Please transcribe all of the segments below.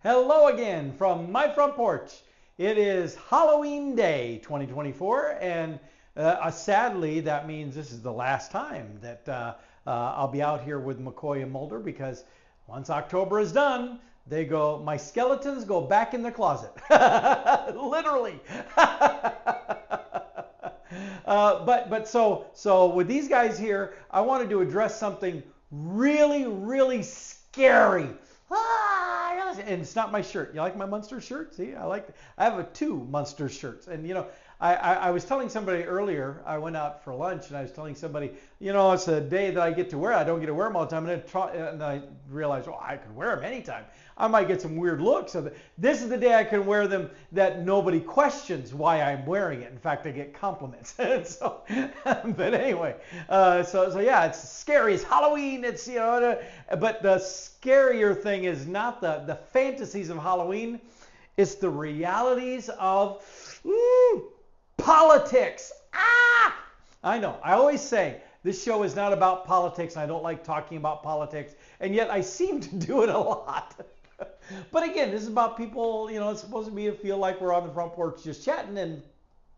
Hello again from my front porch. It is Halloween Day 2024, and sadly, that means this is the last time that I'll be out here with McCoy and Mulder, because once October is done, my skeletons go back in the closet. Literally. So with these guys here, I wanted to address something really, really scary. And it's not my shirt. You like my Munster shirt? See, I have two Munster shirts. And I was telling somebody earlier, I went out for lunch and I was telling somebody, it's a day that I get to wear. I don't get to wear them all the time. And I realized, I could wear them anytime. I might get some weird looks. So this is the day I can wear them that nobody questions why I'm wearing it. In fact, I get compliments. But anyway, so yeah, it's scary. It's Halloween. It's but the scarier thing is not the fantasies of Halloween. It's the realities of politics. I know. I always say this show is not about politics, and I don't like talking about politics, and yet I seem to do it a lot. But again, this is about people, it's supposed to be feel like we're on the front porch just chatting, and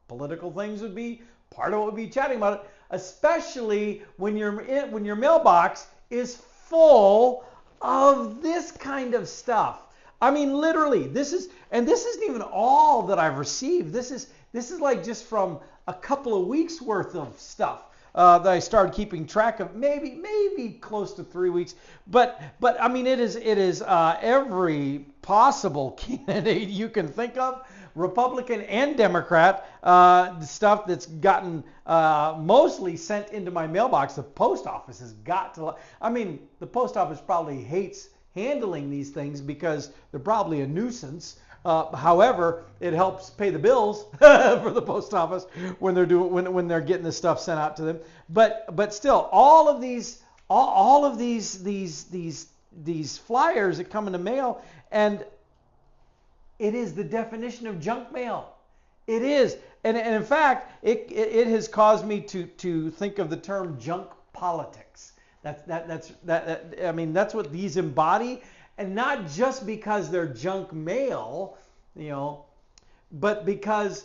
political things would be part of what we'd be chatting about, it, especially when your mailbox is full of this kind of stuff. I mean, literally, this isn't even all that I've received. This is like just from a couple of weeks worth of stuff that I started keeping track of, maybe close to 3 weeks. But I mean, it is every possible candidate you can think of, Republican and Democrat, stuff that's gotten mostly sent into my mailbox. The post office has got to. I mean, the post office probably hates handling these things because they're probably a nuisance. However, it helps pay the bills for the post office when they're getting this stuff sent out to them. But still, all of these flyers that come in the mail, and it is the definition of junk mail. It is, and in fact, it has caused me to think of the term junk politics. I mean, that's what these embody. And not just because they're junk mail, but because,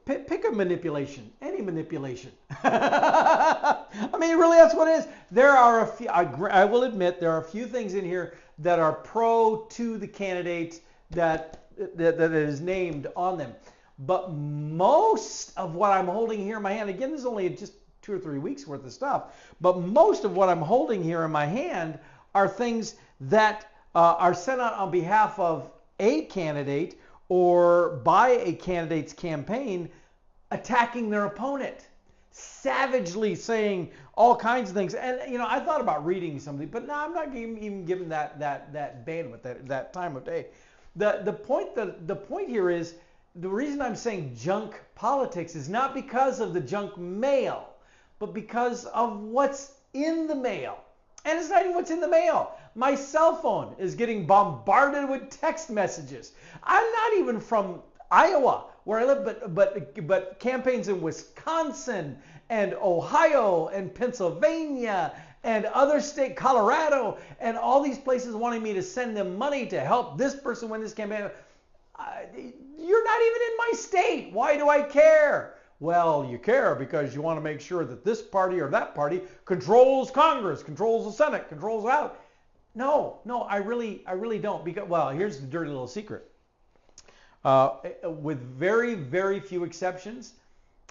pick a manipulation, any manipulation. I mean, really, that's what it is. There are a few, I will admit, there are a few things in here that are pro to the candidates that is named on them. But most of what I'm holding here in my hand, again, this is only just 2 or 3 weeks worth of stuff, but most of what I'm holding here in my hand are things that are sent out on behalf of a candidate or by a candidate's campaign, attacking their opponent, savagely saying all kinds of things. And I thought about reading something, but no, I'm not even giving that bandwidth, that time of day. The point here is, the reason I'm saying junk politics is not because of the junk mail, but because of what's in the mail. And it's not even what's in the mail. My cell phone is getting bombarded with text messages. I'm not even from Iowa, where I live, but campaigns in Wisconsin and Ohio and Pennsylvania and other states, Colorado, and all these places wanting me to send them money to help this person win this campaign. You're not even in my state. Why do I care? Well, you care because you want to make sure that this party or that party controls Congress, controls the Senate, controls the House. No, I really don't. Because, well, here's the dirty little secret. With very, very few exceptions,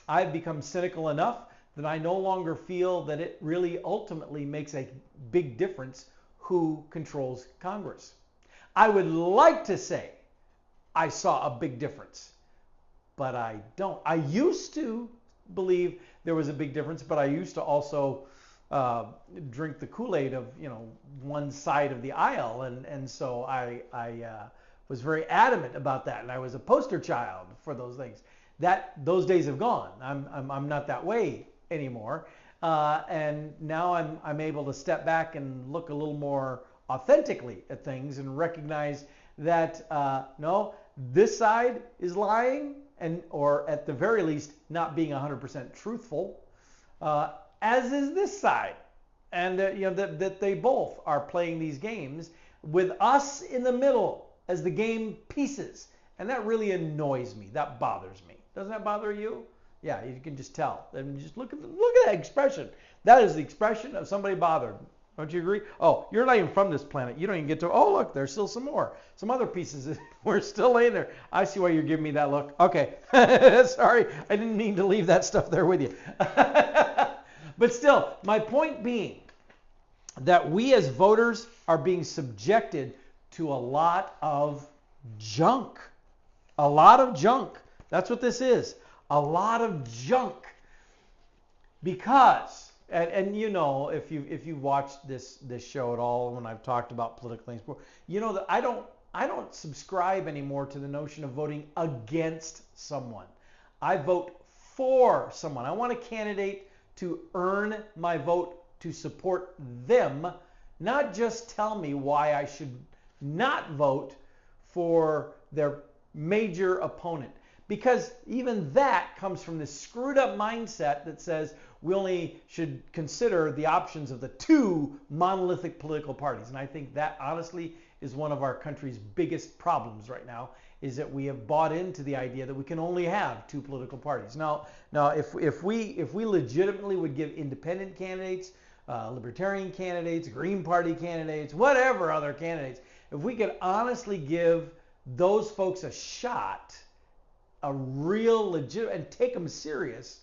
I've become cynical enough that I no longer feel that it really ultimately makes a big difference who controls Congress. I would like to say I saw a big difference, but I don't. I used to believe there was a big difference, but I used to also drink the Kool-Aid of one side of the aisle, and so I was very adamant about that, and I was a poster child for those things. Those days have gone. I'm not that way anymore, and now I'm able to step back and look a little more authentically at things and recognize that no, this side is lying, or at the very least not being 100% truthful, as is this side, and that they both are playing these games with us in the middle, as the game pieces. And that really annoys me. That bothers me. Doesn't that bother you? Yeah, you can just tell. And just look at that expression. That is the expression of somebody bothered. Don't you agree? Oh, you're not even from this planet. You don't even get to, oh, look, there's still some more. Some other pieces that were still laying there. I see why you're giving me that look. Okay. Sorry, I didn't mean to leave that stuff there with you. But still, my point being that we as voters are being subjected to a lot of junk. A lot of junk. That's what this is. A lot of junk. Because, and you know, if you watched this show at all, when I've talked about political things before, you know that I don't subscribe anymore to the notion of voting against someone. I vote for someone. I want a candidate to earn my vote, to support them, not just tell me why I should not vote for their major opponent. Because even that comes from this screwed up mindset that says we only should consider the options of the two monolithic political parties. And I think that honestly is one of our country's biggest problems right now, is that we have bought into the idea that we can only have two political parties. Now if we legitimately would give independent candidates, libertarian candidates, Green Party candidates, whatever other candidates, if we could honestly give those folks a shot, a real legit, and take them serious,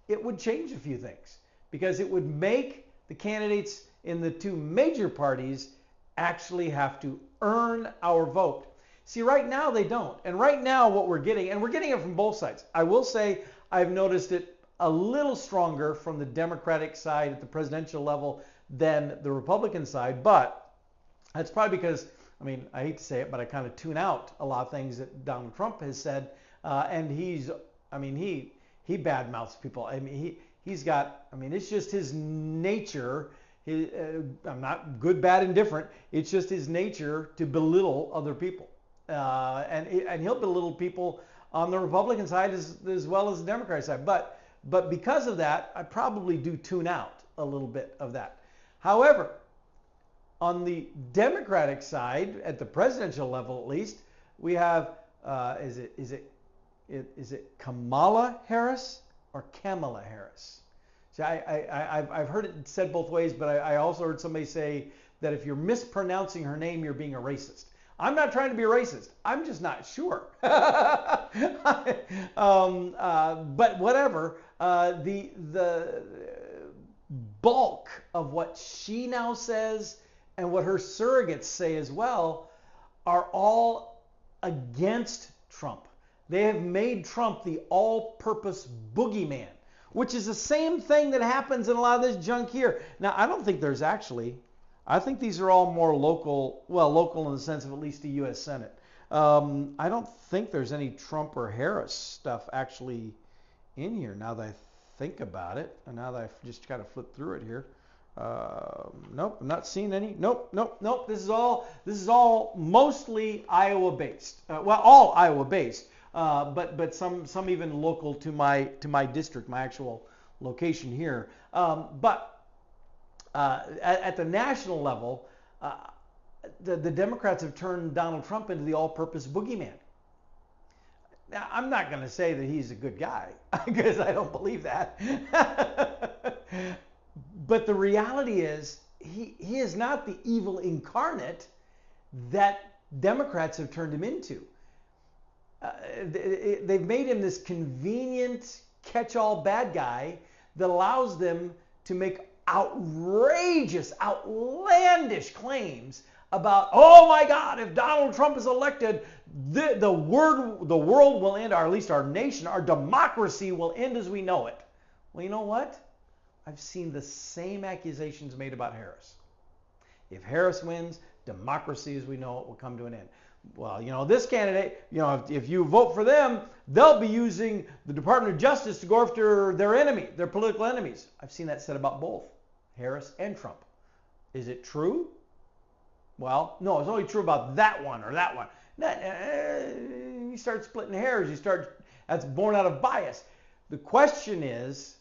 it would change a few things, because it would make the candidates in the two major parties actually have to earn our vote. See, right now they don't. And right now what we're getting, and we're getting it from both sides. I will say I've noticed it a little stronger from the Democratic side at the presidential level than the Republican side, but that's probably because, I mean, I hate to say it, but I kind of tune out a lot of things that Donald Trump has said. And he badmouths people. I mean, he's got, I mean, it's just his nature. I'm not good, bad, indifferent. It's just his nature to belittle other people. And he'll belittle people on the Republican side as well as the Democratic side. But because of that, I probably do tune out a little bit of that. However, on the Democratic side, at the presidential level at least, we have, is it Kamala Harris or Kamala Harris? See, I've heard it said both ways, but I also heard somebody say that if you're mispronouncing her name, you're being a racist. I'm not trying to be a racist. I'm just not sure. But whatever. The bulk of what she now says and what her surrogates say as well are all against Trump. They have made Trump the all-purpose boogeyman, which is the same thing that happens in a lot of this junk here. Now, I don't think there's actually, I think these are all more local, well, local in the sense of at least the U.S. Senate. I don't think there's any Trump or Harris stuff actually in here now that I think about it, and now that I've just kind of flipped through it here. Nope, I'm not seeing any. Nope. This is all mostly Iowa-based. Well, all Iowa-based. But some even local to my district, my actual location here. But at the national level, the Democrats have turned Donald Trump into the all-purpose boogeyman. Now, I'm not going to say that he's a good guy, because I don't believe that. But the reality is, he is not the evil incarnate that Democrats have turned him into. They've made him this convenient catch-all bad guy that allows them to make outrageous, outlandish claims about, oh my God, if Donald Trump is elected, the world will end, or at least our nation, our democracy will end as we know it. Well, you know what? I've seen the same accusations made about Harris. If Harris wins, democracy as we know it will come to an end. Well, you know, this candidate, you know, if you vote for them, they'll be using the Department of Justice to go after their enemy, their political enemies. I've seen that said about both Harris and Trump. Is it true? Well, no, it's only true about that one or that one. You start splitting hairs. That's born out of bias. The question is,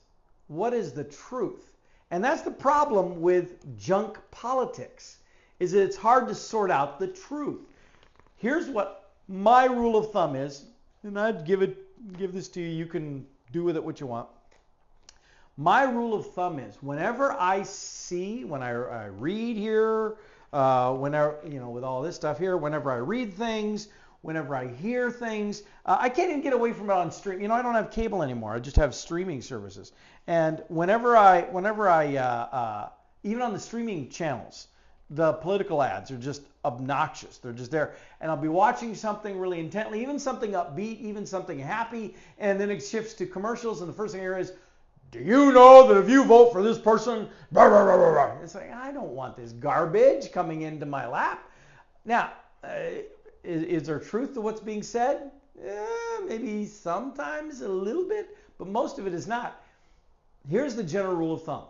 what is the truth? And that's the problem with junk politics, is that it's hard to sort out the truth. Here's what my rule of thumb is, and I'd give this to you. You can do with it what you want. My rule of thumb is whenever I see, when I read here, whenever, with all this stuff here, whenever I read things, whenever I hear things, I can't even get away from it on stream. I don't have cable anymore. I just have streaming services. And whenever I even on the streaming channels, the political ads are just obnoxious. They're just there. And I'll be watching something really intently, even something upbeat, even something happy, and then it shifts to commercials, and the first thing I hear is, do you know that if you vote for this person, blah, blah, blah, blah, blah. It's like, I don't want this garbage coming into my lap. Now, is there truth to what's being said? Maybe sometimes a little bit, but most of it is not. Here's the general rule of thumb.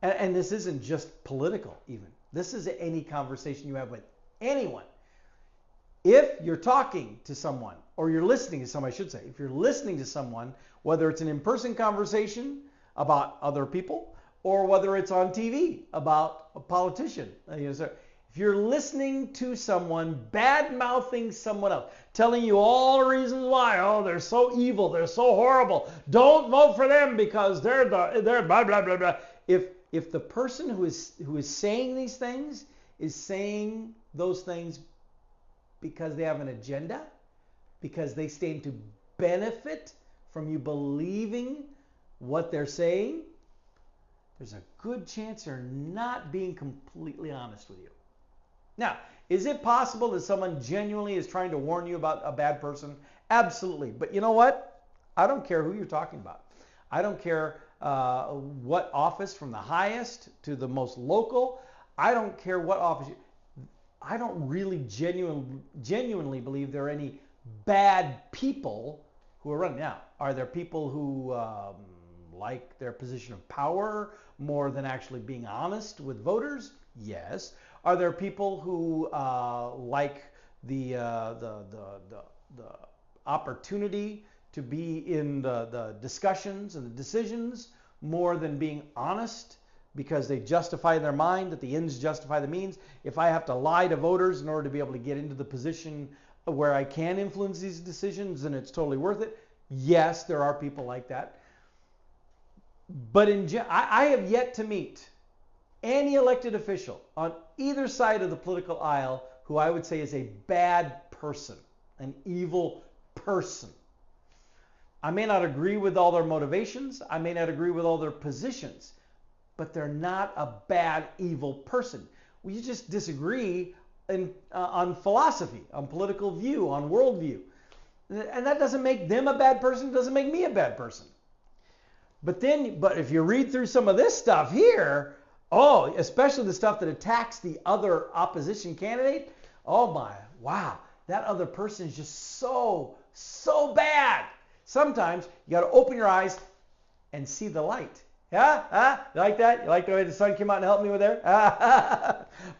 And this isn't just political even. This is any conversation you have with anyone. If you're talking to someone, or you're listening to someone, I should say, if you're listening to someone, whether it's an in-person conversation about other people, or whether it's on TV about a politician, so if you're listening to someone bad-mouthing someone else, telling you all the reasons why, they're so evil, they're so horrible, don't vote for them because they're blah, blah, blah, blah. If the person who is saying these things is saying those things because they have an agenda, because they stand to benefit from you believing what they're saying, there's a good chance they're not being completely honest with you. Now, is it possible that someone genuinely is trying to warn you about a bad person? Absolutely. But you know what? I don't care who you're talking about. I don't care what office, from the highest to the most local. I don't care what office. I don't really genuinely believe there are any bad people who are running. Now, are there people who like their position of power more than actually being honest with voters? Yes. Are there people who like the opportunity to be in the discussions and the decisions more than being honest, because they justify in their mind that the ends justify the means? If I have to lie to voters in order to be able to get into the position where I can influence these decisions, then it's totally worth it. Yes, there are people like that. But I have yet to meet any elected official on either side of the political aisle who I would say is a bad person, an evil person. I may not agree with all their motivations. I may not agree with all their positions, but they're not a bad, evil person. We just disagree on philosophy, on political view, on worldview. And that doesn't make them a bad person. It doesn't make me a bad person. But if you read through some of this stuff here, especially the stuff that attacks the other opposition candidate, wow, that other person is just so bad. Sometimes you got to open your eyes and see the light. Yeah? You like that? You like the way the sun came out and helped me with there?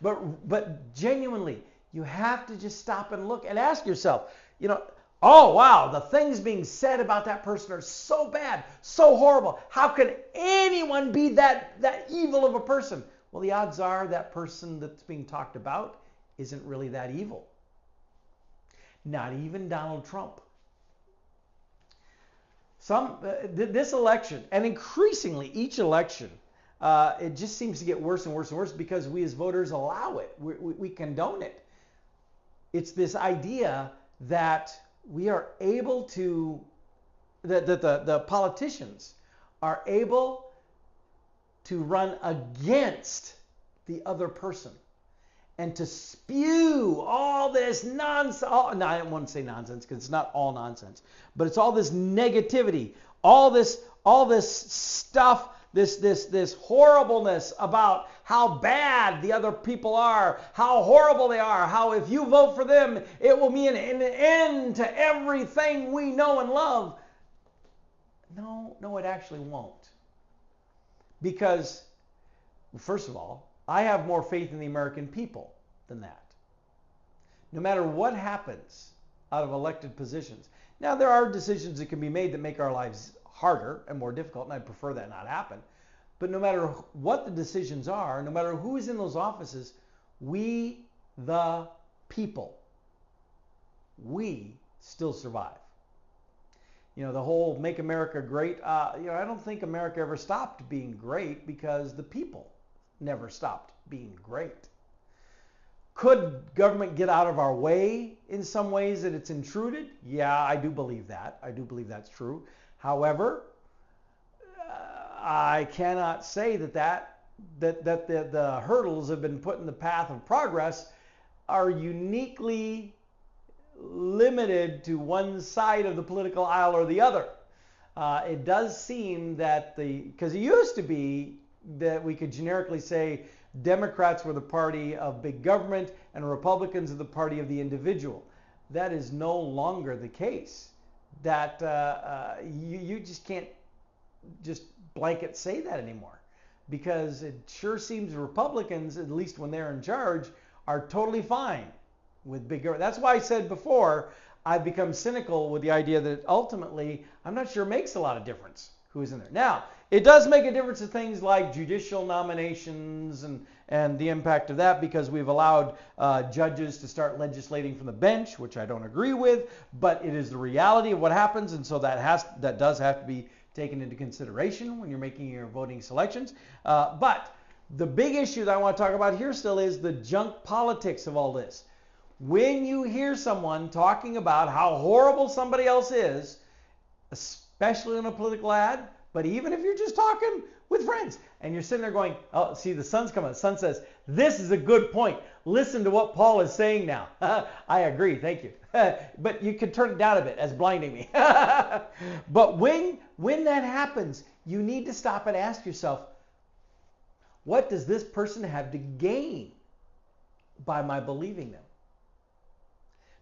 But genuinely, you have to just stop and look and ask yourself, oh, wow, the things being said about that person are so bad, so horrible. How could anyone be that evil of a person? Well, the odds are that person that's being talked about isn't really that evil. Not even Donald Trump. This election, and increasingly each election, it just seems to get worse and worse and worse because we as voters allow it. We condone it. It's this idea that we are able to, that the politicians are able to run against the other person and to spew all this nonsense. No, I don't want to say nonsense because it's not all nonsense, but it's all this negativity, all this stuff, this horribleness about how bad the other people are, how horrible they are, how if you vote for them, it will mean an end to everything we know and love. No, it actually won't. Because, first of all, I have more faith in the American people than that. No matter what happens out of elected positions. Now, there are decisions that can be made that make our lives harder and more difficult, and I'd prefer that not happen. But no matter what the decisions are, no matter who is in those offices, we, the people, we still survive. You know, the whole Make America Great, I don't think America ever stopped being great because the people never stopped being great. Could government get out of our way in some ways that it's intruded? Yeah, I do believe that. I do believe that's true. However, I cannot say that the hurdles have been put in the path of progress are uniquely limited to one side of the political aisle or the other. It does seem that because it used to be that we could generically say Democrats were the party of big government and Republicans are the party of the individual. That is no longer the case. That you just can't just blanket say that anymore, because it sure seems Republicans, at least when they're in charge, are totally fine with big government. That's why I said before, I've become cynical with the idea that ultimately, I'm not sure it makes a lot of difference who's in there. Now, it does make a difference to things like judicial nominations and the impact of that, because we've allowed judges to start legislating from the bench, which I don't agree with, but it is the reality of what happens, and so that does have to be taken into consideration when you're making your voting selections. But the big issue that I want to talk about here still is the junk politics of all this. When you hear someone talking about how horrible somebody else is, especially in a political ad, but even if you're just talking with friends and you're sitting there going, oh, see, the sun's coming. The sun says, this is a good point. Listen to what Paul is saying now. I agree. Thank you. But you can turn it down a bit as blinding me. But when that happens, you need to stop and ask yourself, what does this person have to gain by my believing them?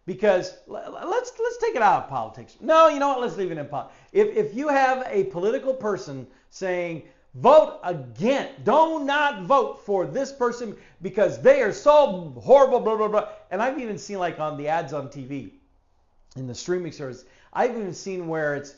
Because let's take it out of politics. No, you know what? Let's leave it in politics. If you have a political person saying, vote again, do not vote for this person because they are so horrible, blah, blah, blah. And I've even seen, like, on the ads on TV, in the streaming service, I've even seen where it's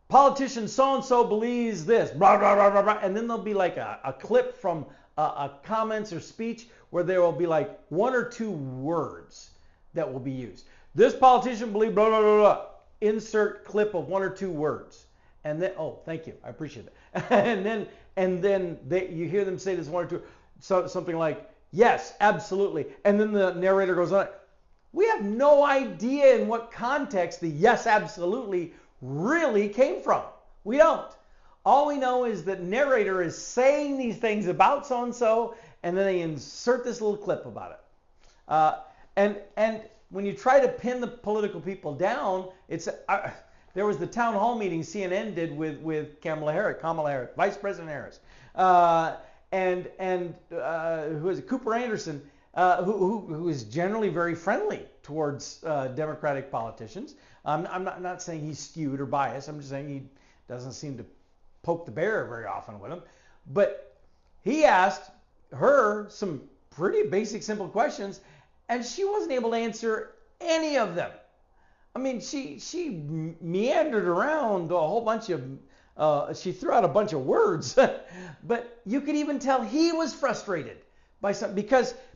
politician so-and-so believes this, blah, blah, blah, blah, blah. And then there'll be like a clip from a comments or speech where there will be like one or two words that will be used. This politician believes blah, blah, blah, blah. Insert clip of one or two words. And then, oh, thank you. I appreciate that. and then you hear them say this one or two, something like, yes, absolutely. And then the narrator goes on. We have no idea in what context the yes, absolutely really came from. We don't. All we know is that narrator is saying these things about so-and-so, and then they insert this little clip about it. And when you try to pin the political people down, there was the town hall meeting CNN did with Kamala Harris, Vice President Harris, and who is it? Cooper Anderson, who is generally very friendly towards Democratic politicians. I'm not saying he's skewed or biased. I'm just saying he doesn't seem to poke the bear very often with him. But he asked her some pretty basic, simple questions, and she wasn't able to answer any of them. I mean, she meandered around a whole bunch of, she threw out a bunch of words, but you could even tell he was frustrated by something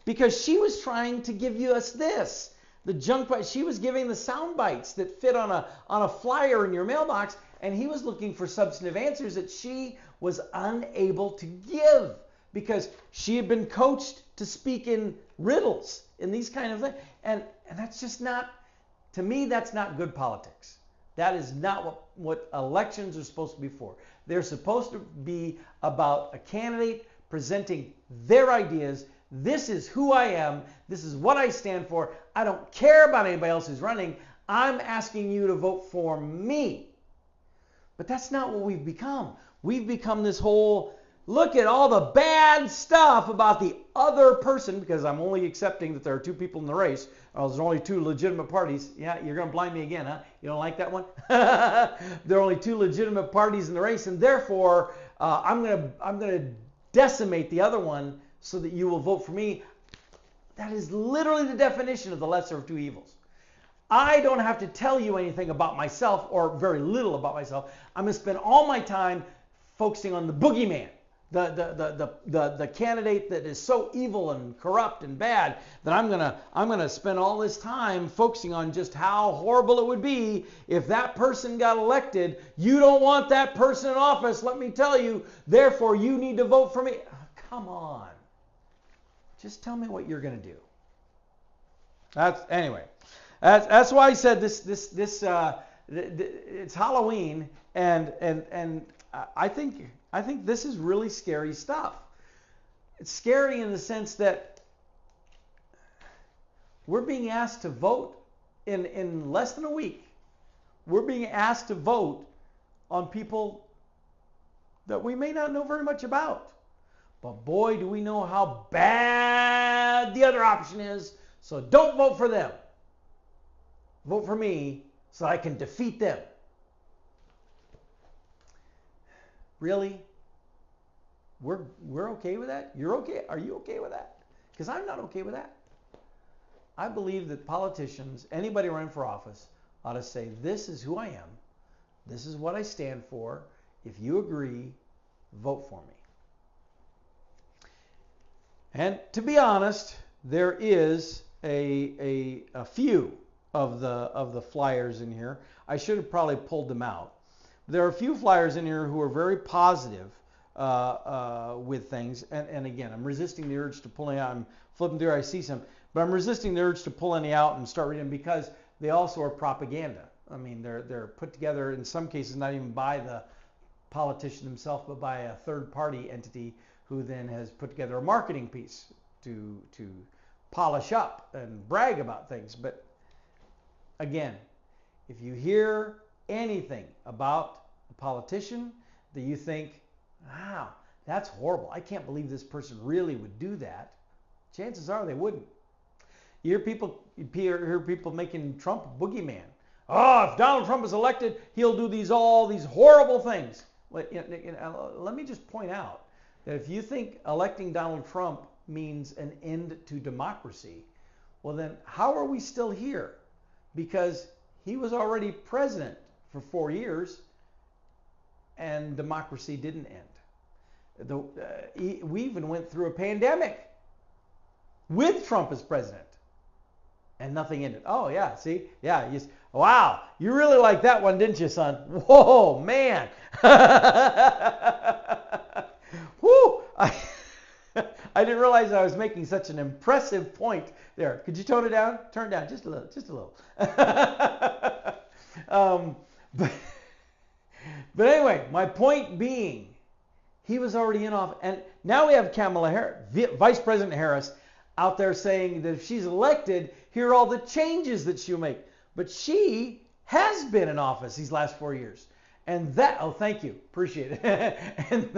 because she was trying to give us this, the junk. She was giving the sound bites that fit on a flyer in your mailbox, and he was looking for substantive answers that she was unable to give because she had been coached to speak in riddles, in these kind of things, and that's just not. To me, that's not good politics. That is not what elections are supposed to be for. They're supposed to be about a candidate presenting their ideas. This is who I am. This is what I stand for. I don't care about anybody else who's running. I'm asking you to vote for me. But that's not what we've become. We've become this whole, look at all the bad stuff about the other person, because I'm only accepting that there are two people in the race. There's only two legitimate parties. Yeah, you're going to blind me again, huh? You don't like that one? There are only two legitimate parties in the race, and therefore I'm going to decimate the other one so that you will vote for me. That is literally the definition of the lesser of two evils. I don't have to tell you anything about myself, or very little about myself. I'm going to spend all my time focusing on the boogeyman, the candidate that is so evil and corrupt and bad that I'm gonna spend all this time focusing on just how horrible it would be if that person got elected. You don't want that person in office, let me tell you. Therefore, you need to vote for me. Oh, come on, just tell me what you're gonna do. Anyway. That's why I said this. It's Halloween, and I think this is really scary stuff. It's scary in the sense that we're being asked to vote in less than a week. We're being asked to vote on people that we may not know very much about. But boy, do we know how bad the other option is. So don't vote for them. Vote for me so I can defeat them. Really? We're okay with that? You're okay? Are you okay with that? Because I'm not okay with that. I believe that politicians, anybody running for office, ought to say, this is who I am. This is what I stand for. If you agree, vote for me. And to be honest, there is a few of the flyers in here. I should have probably pulled them out. There are a few flyers in here who are very positive with things. And again, I'm resisting the urge to pull any out. I'm flipping through, I see some. But I'm resisting the urge to pull any out and start reading them because they also are propaganda. I mean, they're put together in some cases not even by the politician himself, but by a third-party entity who then has put together a marketing piece to polish up and brag about things. But again, if you hear anything about a politician that you think, wow, that's horrible, I can't believe this person really would do that, chances are they wouldn't. You hear people making Trump a boogeyman. Oh, if Donald Trump is elected, he'll do all these horrible things. Let me just point out that if you think electing Donald Trump means an end to democracy, well then how are we still here? Because he was already president for 4 years and democracy didn't end. We even went through a pandemic with Trump as president and nothing ended. Oh yeah, see? Yeah, wow, you really liked that one, didn't you, son? Whoa, man. Woo! I didn't realize I was making such an impressive point there. Could you tone it down? Turn it down just a little. But anyway, my point being, he was already in office, and now we have Kamala Harris, Vice President Harris, out there saying that if she's elected, here are all the changes that she'll make. But she has been in office these last 4 years, and thank you, appreciate it. And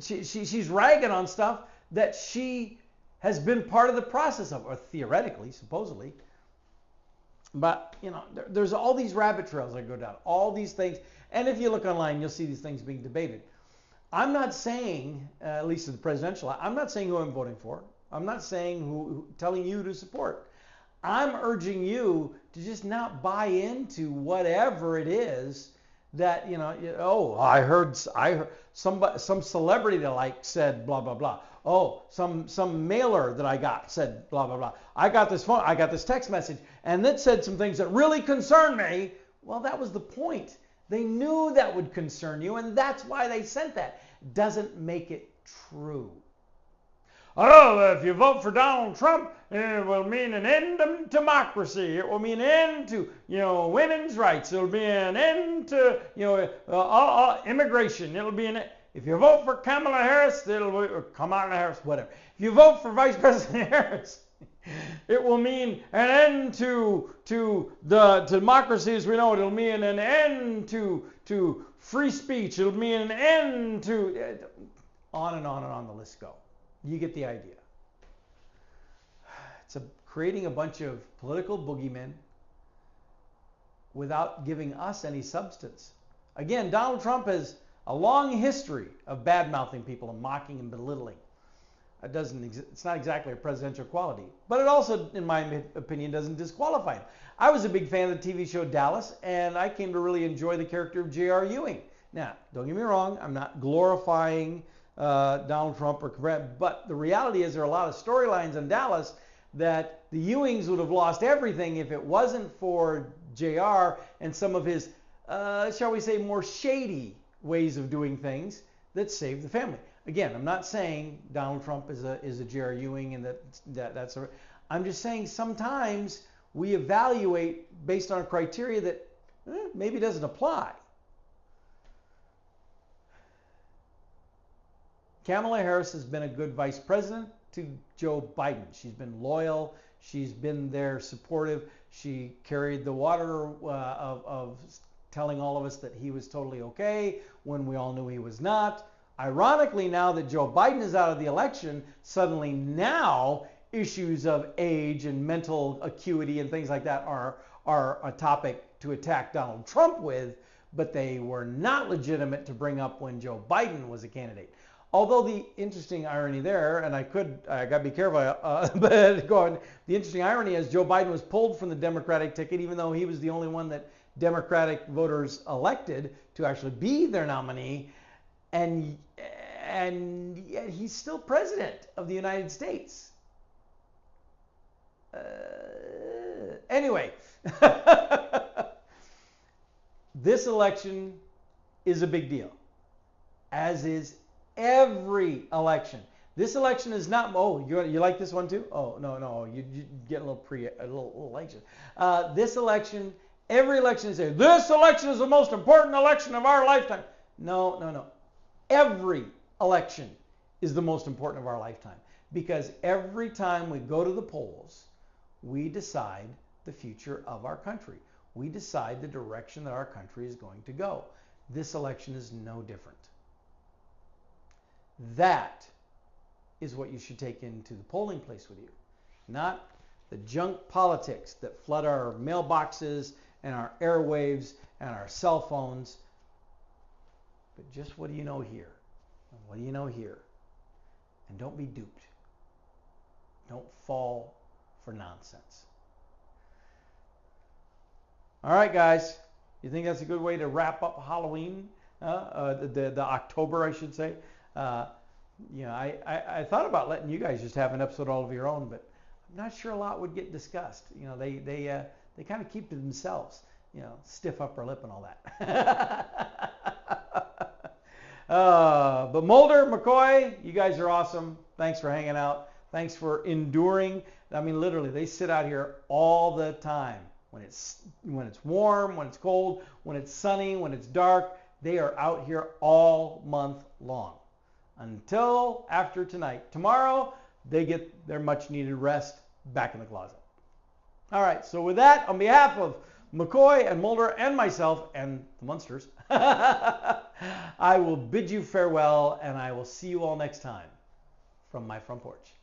she's ragging on stuff that she has been part of the process of, or theoretically, supposedly. But, there's all these rabbit trails that go down, all these things. And if you look online, you'll see these things being debated. I'm not saying, at least in the presidential, I'm not saying who I'm voting for. I'm not saying telling you to support. I'm urging you to just not buy into whatever it is that, I heard some celebrity that I like said blah, blah, blah. Oh, some mailer that I got said blah, blah, blah. I got this text message and that said some things that really concern me. Well, that was the point. They knew that would concern you, and that's why they sent that. Doesn't make it true. Oh, if you vote for Donald Trump, it will mean an end to democracy. It will mean an end to, women's rights. It will be an end to, immigration. It'll be if you vote for Kamala Harris, whatever. If you vote for Vice President Harris, it will mean an end to the democracy as we know it. It'll mean an end to free speech. It'll mean an end to on and on the list go. You get the idea. It's creating a bunch of political boogeymen without giving us any substance. Again, Donald Trump has a long history of bad-mouthing people and mocking and belittling. It's not exactly a presidential quality, but it also, in my opinion, doesn't disqualify him. I was a big fan of the TV show Dallas, and I came to really enjoy the character of J.R. Ewing. Now, don't get me wrong, I'm not glorifying Donald Trump but the reality is there are a lot of storylines in Dallas that the Ewings would have lost everything if it wasn't for JR and some of his, shall we say, more shady ways of doing things that saved the family. Again, I'm not saying Donald Trump is a JR Ewing and that's a. I'm just saying sometimes we evaluate based on a criteria that maybe doesn't apply. Kamala Harris has been a good vice president to Joe Biden. She's been loyal. She's been there supportive. She carried the water of telling all of us that he was totally okay when we all knew he was not. Ironically, now that Joe Biden is out of the election, suddenly now issues of age and mental acuity and things like that are a topic to attack Donald Trump with, but they were not legitimate to bring up when Joe Biden was a candidate. Although the interesting irony there, and I got to be careful, but go on. The interesting irony is Joe Biden was pulled from the Democratic ticket, even though he was the only one that Democratic voters elected to actually be their nominee, and yet he's still president of the United States. Anyway, this election is a big deal, as is every election. This election is not. Oh, you like this one too? Oh no, you get a little anxious. This election, every election is this election is the most important election of our lifetime. No. Every election is the most important of our lifetime because every time we go to the polls, we decide the future of our country. We decide the direction that our country is going to go. This election is no different. That is what you should take into the polling place with you, not the junk politics that flood our mailboxes and our airwaves and our cell phones. But just what do you know here? And what do you know here? And don't be duped. Don't fall for nonsense. All right, guys. You think that's a good way to wrap up Halloween? The October, I should say. I thought about letting you guys just have an episode all of your own, but I'm not sure a lot would get discussed. They kind of keep to themselves. Stiff upper lip and all that. But Mulder, McCoy, you guys are awesome. Thanks for hanging out. Thanks for enduring. I mean, literally, they sit out here all the time. When it's warm, when it's cold, when it's sunny, when it's dark, they are out here all month long. Until after tonight. Tomorrow, they get their much needed rest back in the closet. All right, so with that, on behalf of McCoy and Mulder and myself and the Munsters, I will bid you farewell and I will see you all next time from my front porch.